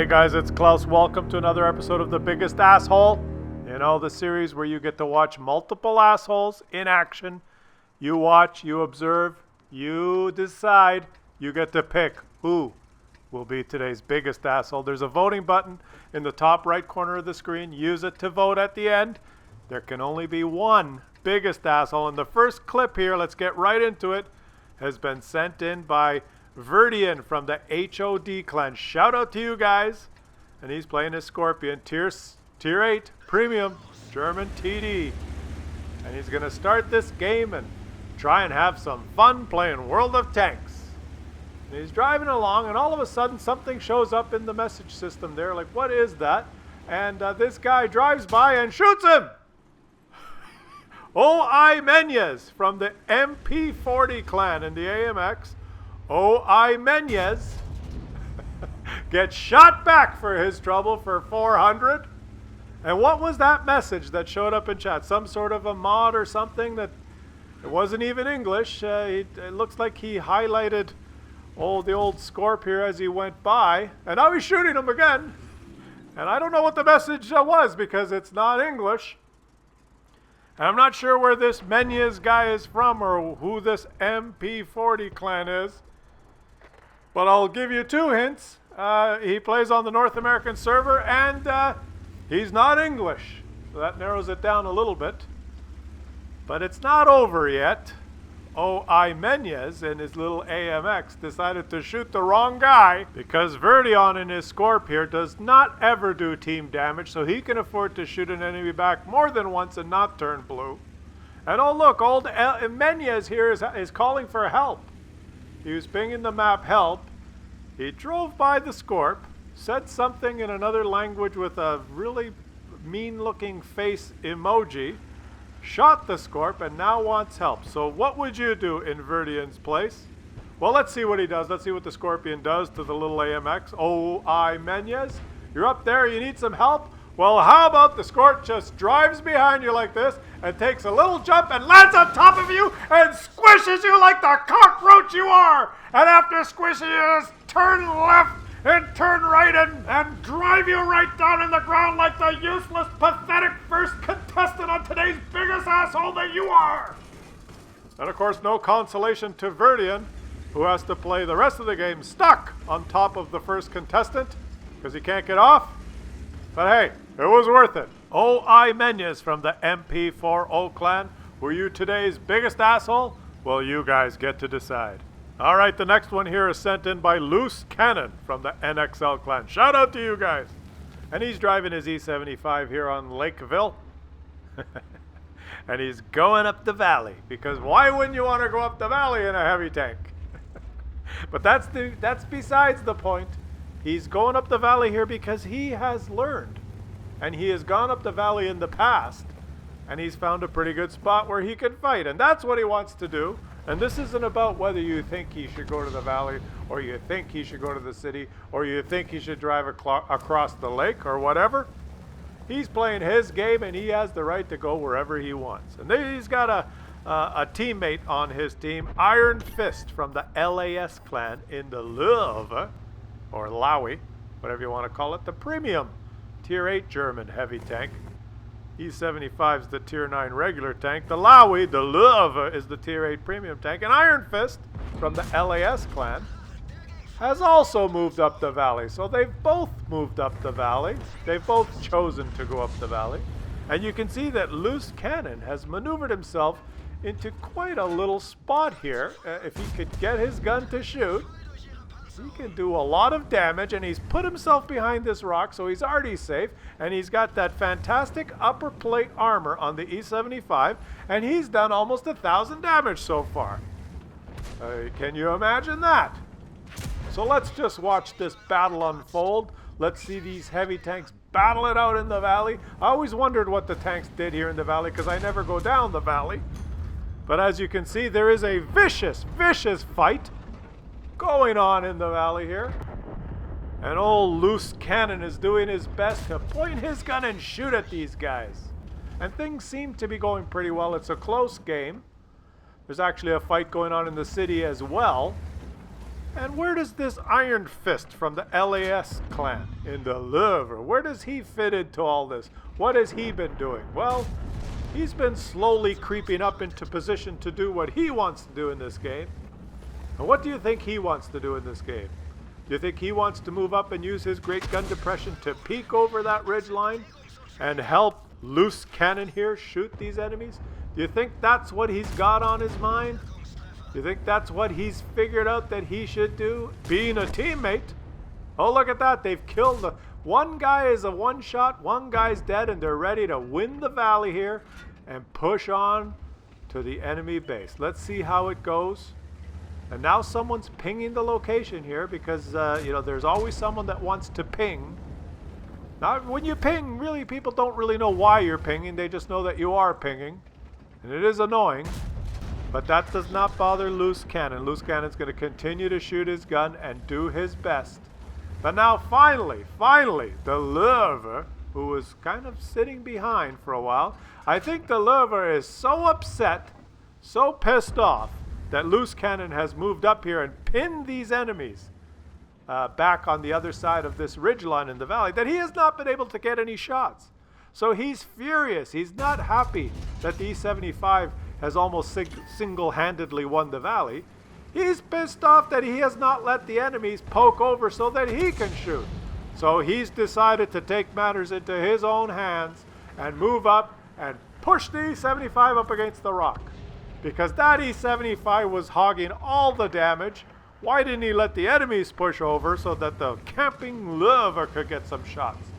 Hey guys, it's Klaus. Welcome to another episode of The Biggest Asshole. You know, the series where you get to watch multiple assholes in action. You watch, you observe, you decide, you get to pick who will be today's biggest asshole. There's a voting button in the top right corner of the screen. Use it to vote at the end. There can only be one biggest asshole. And the first clip here, let's get right into it, has been sent in by Verdean from the HOD clan. Shout out to you guys. And he's playing his Scorpion, Tier 8 Premium German TD. And he's going to start this game and try and have some fun playing World of Tanks. And he's driving along and all of a sudden something shows up in the message system there. Like, what is that? And this guy drives by and shoots him. O.I. Menyes from the MP40 clan in the AMX. O.I. Menyes gets shot back for his trouble for 400. And what was that message that showed up in chat? Some sort of a mod or something that it wasn't even English. It looks like he highlighted the old Scorp here as he went by. And now he's shooting him again. And I don't know what the message was because it's not English. And I'm not sure where this Menyes guy is from or who this MP40 clan is. But I'll give you two hints. He plays on the North American server and he's not English. So that narrows it down a little bit. But it's not over yet. O.I. Menyes in his little AMX decided to shoot the wrong guy because Verdean in his Scorp here does not ever do team damage, so he can afford to shoot an enemy back more than once and not turn blue. And oh look, old Menyes here is calling for help. He was pinging the map help. He drove by the Scorp, said something in another language with a really mean-looking face emoji, shot the Scorp, and now wants help. So what would you do in Verdean's place? Well, let's see what he does. Let's see what the Scorpion does to the little AMX. O.I. Menyes, you're up there, you need some help? Well, how about the Scorp just drives behind you like this and takes a little jump and lands on top of you and squishes you like the cockroach you are. And after squishing you, just turn left and turn right and drive you right down in the ground like the useless, pathetic first contestant on today's biggest asshole that you are. And of course, no consolation to Verdean, who has to play the rest of the game stuck on top of the first contestant because he can't get off. But hey, it was worth it. O.I. Menyes from the MP40 clan. Were you today's biggest asshole? Well, you guys get to decide. All right, the next one here is sent in by Loose Cannon from the NXL clan. Shout out to you guys. And he's driving his E75 here on Lakeville. And he's going up the valley because why wouldn't you want to go up the valley in a heavy tank? But that's besides the point. He's going up the valley here because he has learned. And he has gone up the valley in the past. And he's found a pretty good spot where he can fight. And that's what he wants to do. And this isn't about whether you think he should go to the valley, or you think he should go to the city, or you think he should drive across the lake, or whatever. He's playing his game, and he has the right to go wherever he wants. And he's got a teammate on his team, Iron Fist from the LAS clan in the Louvre, or Lowy, whatever you want to call it, the premium Tier 8 German heavy tank. E75 is the Tier 9 regular tank. The Lowy, the Louvre, is the Tier 8 premium tank. And Iron Fist from the LAS clan has also moved up the valley. So they've both moved up the valley. They've both chosen to go up the valley. And you can see that Loose Cannon has maneuvered himself into quite a little spot here. If he could get his gun to shoot, he can do a lot of damage, and he's put himself behind this rock, so he's already safe, and he's got that fantastic upper plate armor on the E75, and he's done almost 1,000 damage so far. Can you imagine that? So let's just watch this battle unfold. Let's see these heavy tanks battle it out in the valley. I always wondered what the tanks did here in the valley because I never go down the valley. But as you can see, there is a vicious, vicious fight going on in the valley here. And old Loose Cannon is doing his best to point his gun and shoot at these guys. And things seem to be going pretty well. It's a close game. There's actually a fight going on in the city as well. And where does this Iron Fist from the LAS clan in the Louvre, where does he fit into all this? What has he been doing? Well, he's been slowly creeping up into position to do what he wants to do in this game. And what do you think he wants to do in this game? Do you think he wants to move up and use his great gun depression to peek over that ridge line and help loose cannon here shoot these enemies? Do you think that's what he's got on his mind? Do you think that's what he's figured out that he should do? Being a teammate. Oh, look at that. They've killed the... One guy is a one-shot, one guy's dead, and they're ready to win the valley here and push on to the enemy base. Let's see how it goes. And now someone's pinging the location here because, you know, there's always someone that wants to ping. Now, when you ping, really, people don't really know why you're pinging. They just know that you are pinging. And it is annoying. But that does not bother Loose Cannon. Loose Cannon's going to continue to shoot his gun and do his best. But now finally, the Louvre, who was kind of sitting behind for a while, I think the Louvre is so upset, so pissed off, that Loose Cannon has moved up here and pinned these enemies back on the other side of this ridgeline in the valley, that he has not been able to get any shots. So he's furious. He's not happy that the E-75 has almost single-handedly won the valley. He's pissed off that he has not let the enemies poke over so that he can shoot. So he's decided to take matters into his own hands and move up and push the E-75 up against the rock. Because that E-75 was hogging all the damage. Why didn't he let the enemies push over so that the camping Louvre could get some shots?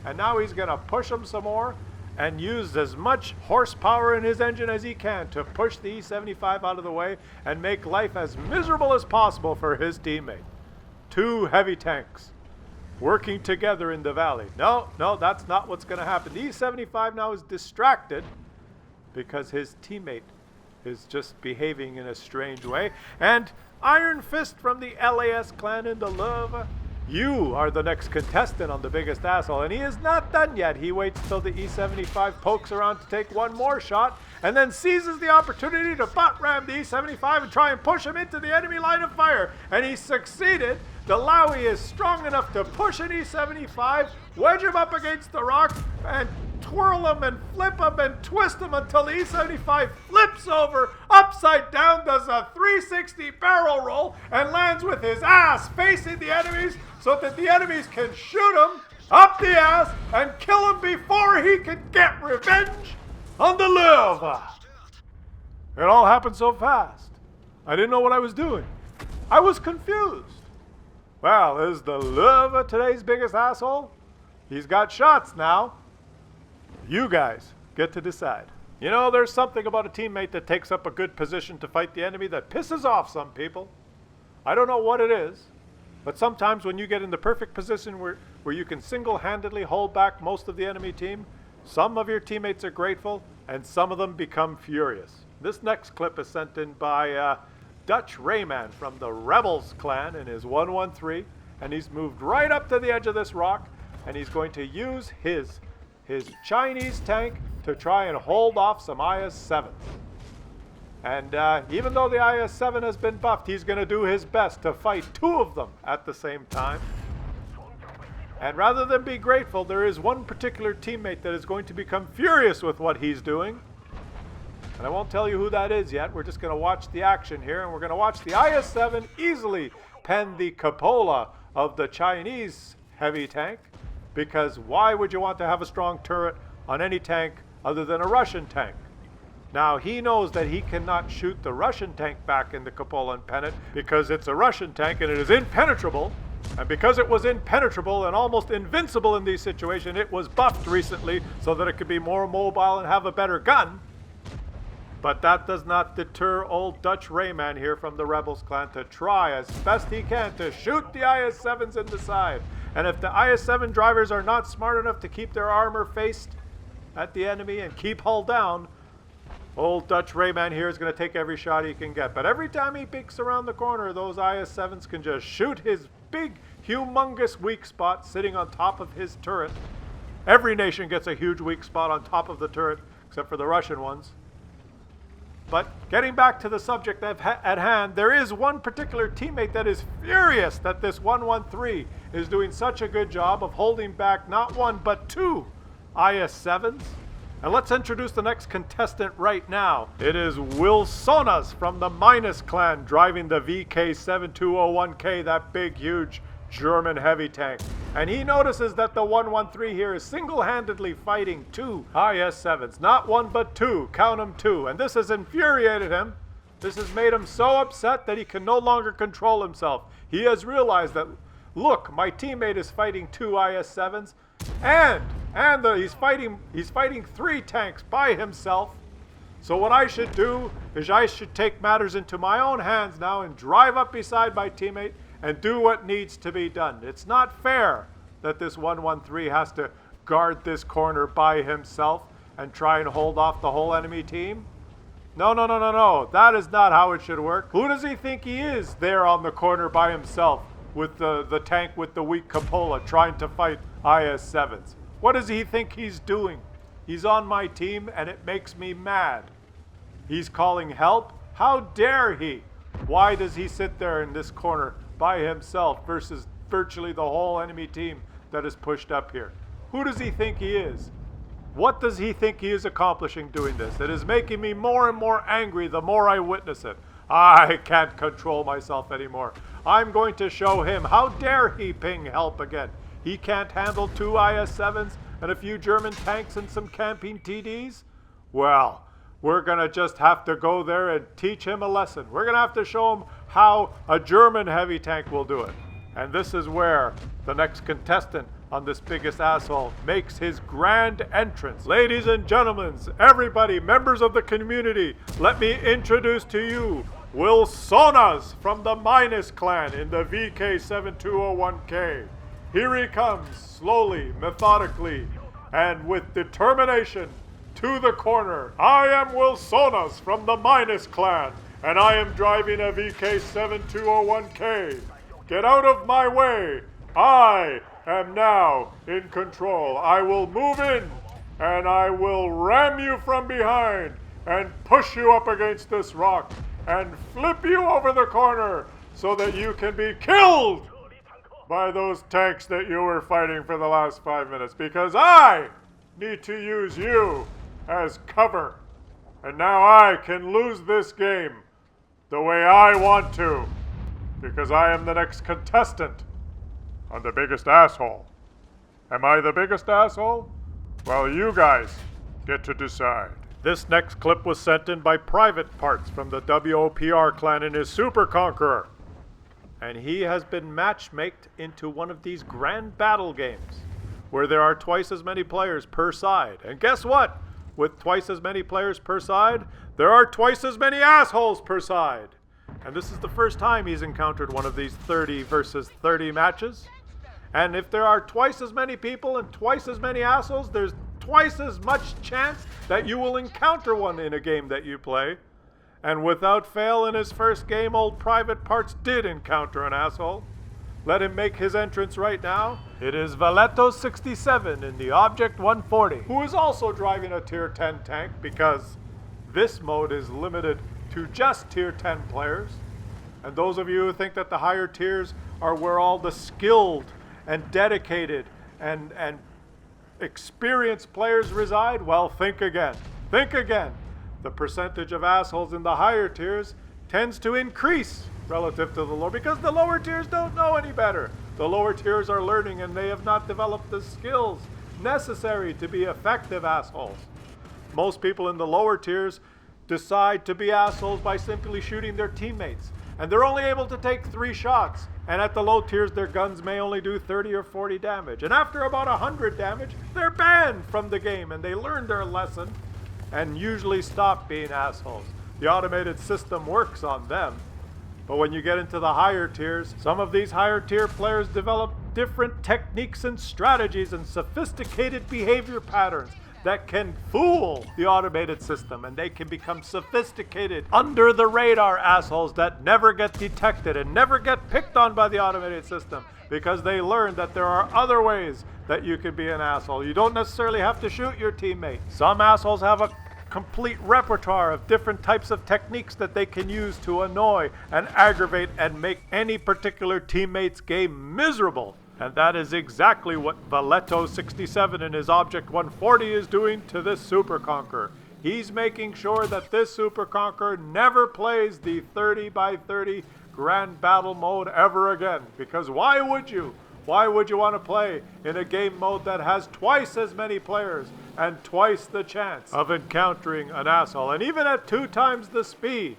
And now he's going to push them some more and use as much horsepower in his engine as he can to push the E-75 out of the way and make life as miserable as possible for his teammate. Two heavy tanks working together in the valley. No, that's not what's going to happen. The E-75 now is distracted because his teammate is just behaving in a strange way. And Iron Fist from the LAS clan in the Louvre, you are the next contestant on The Biggest Asshole. And he is not done yet. He waits till the E-75 pokes around to take one more shot and then seizes the opportunity to butt ram the E-75 and try and push him into the enemy line of fire. And he succeeded. The Lowy is strong enough to push an E-75, wedge him up against the rock, and twirl him and flip him and twist him until the E-75 flips over upside down, does a 360 barrel roll, and lands with his ass facing the enemies so that the enemies can shoot him up the ass and kill him before he can get revenge on the Louvre. It all happened so fast. I didn't know what I was doing. I was confused. Well, is the Louvre today's biggest asshole? He's got shots now. You guys get to decide. You know, there's something about a teammate that takes up a good position to fight the enemy that pisses off some people. I don't know what it is, but sometimes when you get in the perfect position where you can single-handedly hold back most of the enemy team, some of your teammates are grateful and some of them become furious. This next clip is sent in by Dutch Rayman from the Rebels clan in his 113, and he's moved right up to the edge of this rock, and he's going to use his Chinese tank to try and hold off some IS-7s. And even though the IS-7 has been buffed, he's going to do his best to fight two of them at the same time. And rather than be grateful, there is one particular teammate that is going to become furious with what he's doing. And I won't tell you who that is yet. We're just going to watch the action here, and we're going to watch the IS-7 easily pen the cupola of the Chinese heavy tank. Because why would you want to have a strong turret on any tank other than a Russian tank? Now, he knows that he cannot shoot the Russian tank back in the cupola and pen it because it's a Russian tank and it is impenetrable. And because it was impenetrable and almost invincible in these situations, it was buffed recently so that it could be more mobile and have a better gun. But that does not deter old Dutch Rayman here from the Rebels clan to try as best he can to shoot the IS-7s in the side. And if the IS-7 drivers are not smart enough to keep their armor faced at the enemy and keep hull down, old Dutch Rayman here is going to take every shot he can get. But every time he peeks around the corner, those IS-7s can just shoot his big, humongous weak spot sitting on top of his turret. Every nation gets a huge weak spot on top of the turret, except for the Russian ones. But getting back to the subject at hand, there is one particular teammate that is furious that this 113 is doing such a good job of holding back not one but two IS-7s. And let's introduce the next contestant right now. It is Saunas from the Minus clan driving the VK7201K, that big, huge German heavy tank. And he notices that the 113 here is single-handedly fighting two IS-7s. Not one, but two. Count them, two. And this has infuriated him. This has made him so upset that he can no longer control himself. He has realized that, look, my teammate is fighting two IS-7s, and he's fighting three tanks by himself. So what I should do is I should take matters into my own hands now and drive up beside my teammate and do what needs to be done. It's not fair that this 113 has to guard this corner by himself and try and hold off the whole enemy team. No. That is not how it should work. Who does he think he is there on the corner by himself with the tank with the weak cupola trying to fight IS-7s? What does he think he's doing? He's on my team and it makes me mad. He's calling help? How dare he? Why does he sit there in this corner by himself versus virtually the whole enemy team that is pushed up here? Who does he think he is? What does he think he is accomplishing doing this? It is making me more and more angry the more I witness it. I can't control myself anymore. I'm going to show him. How dare he ping help again? He can't handle two IS-7s and a few German tanks and some camping TDs? Well, we're going to just have to go there and teach him a lesson. We're going to have to show him how a German heavy tank will do it. And this is where the next contestant on this biggest asshole makes his grand entrance. Ladies and gentlemen, everybody, members of the community, let me introduce to you Saunas from the Minus clan in the VK7201K. Here he comes, slowly, methodically, and with determination to the corner. I am Saunas from the Minus clan, and I am driving a VK7201K. Get out of my way. I am now in control. I will move in, and I will ram you from behind and push you up against this rock and flip you over the corner so that you can be killed by those tanks that you were fighting for the last 5 minutes, because I need to use you as cover. And now I can lose this game the way I want to, because I am the next contestant on the biggest asshole. Am I the biggest asshole? Well, you guys get to decide. This next clip was sent in by Private Parts from the WOPR clan in his Super Conqueror. And he has been matchmaked into one of these grand battle games where there are twice as many players per side. And guess what? With twice as many players per side, there are twice as many assholes per side. And this is the first time he's encountered one of these 30 versus 30 matches. And if there are twice as many people and twice as many assholes, there's twice as much chance that you will encounter one in a game that you play. And without fail, in his first game, old Private Parts did encounter an asshole. Let him make his entrance right now. It is Valletto67 in the Object 140, who is also driving a Tier 10 tank, because this mode is limited to just Tier 10 players. And those of you who think that the higher tiers are where all the skilled and dedicated and experienced players reside, well, think again. Think again. The percentage of assholes in the higher tiers tends to increase relative to the lower, because the lower tiers don't know any better. The lower tiers are learning and they have not developed the skills necessary to be effective assholes. Most people in the lower tiers decide to be assholes by simply shooting their teammates. And they're only able to take 3 shots. And at the low tiers, their guns may only do 30 or 40 damage. And after about 100 damage, they're banned from the game and they learn their lesson and usually stop being assholes. The automated system works on them. But when you get into the higher tiers, some of these higher tier players develop different techniques and strategies and sophisticated behavior patterns that can fool the automated system, and they can become sophisticated under the radar assholes that never get detected and never get picked on by the automated system, because they learn that there are other ways that you can be an asshole. You don't necessarily have to shoot your teammate. Some assholes have a complete repertoire of different types of techniques that they can use to annoy and aggravate and make any particular teammate's game miserable. And that is exactly what Valetto67 in his Object 140 is doing to this Super Conqueror. He's making sure that this Super Conqueror never plays the 30 by 30 Grand Battle mode ever again. Because why would you? Why would you want to play in a game mode that has twice as many players and twice the chance of encountering an asshole? And even at 2 times the speed,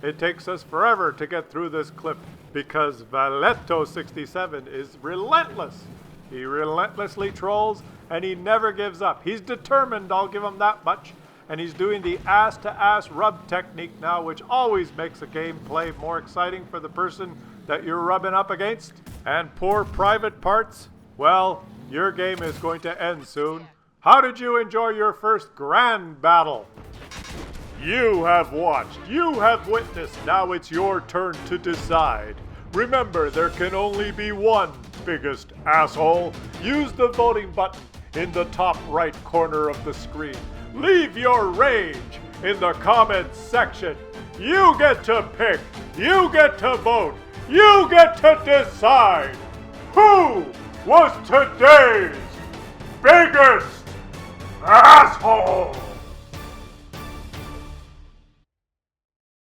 it takes us forever to get through this clip because Valetto67 is relentless. He relentlessly trolls and he never gives up. He's determined, I'll give him that much. And he's doing the ass-to-ass rub technique now, which always makes a gameplay more exciting for the person that you're rubbing up against. And poor private parts, well, your game is going to end soon. How did you enjoy your first grand battle? You have watched, you have witnessed, now it's your turn to decide. Remember, there can only be one biggest asshole. Use the voting button in the top right corner of the screen. Leave your rage in the comments section. You get to pick, you get to vote, you get to decide who was today's biggest asshole.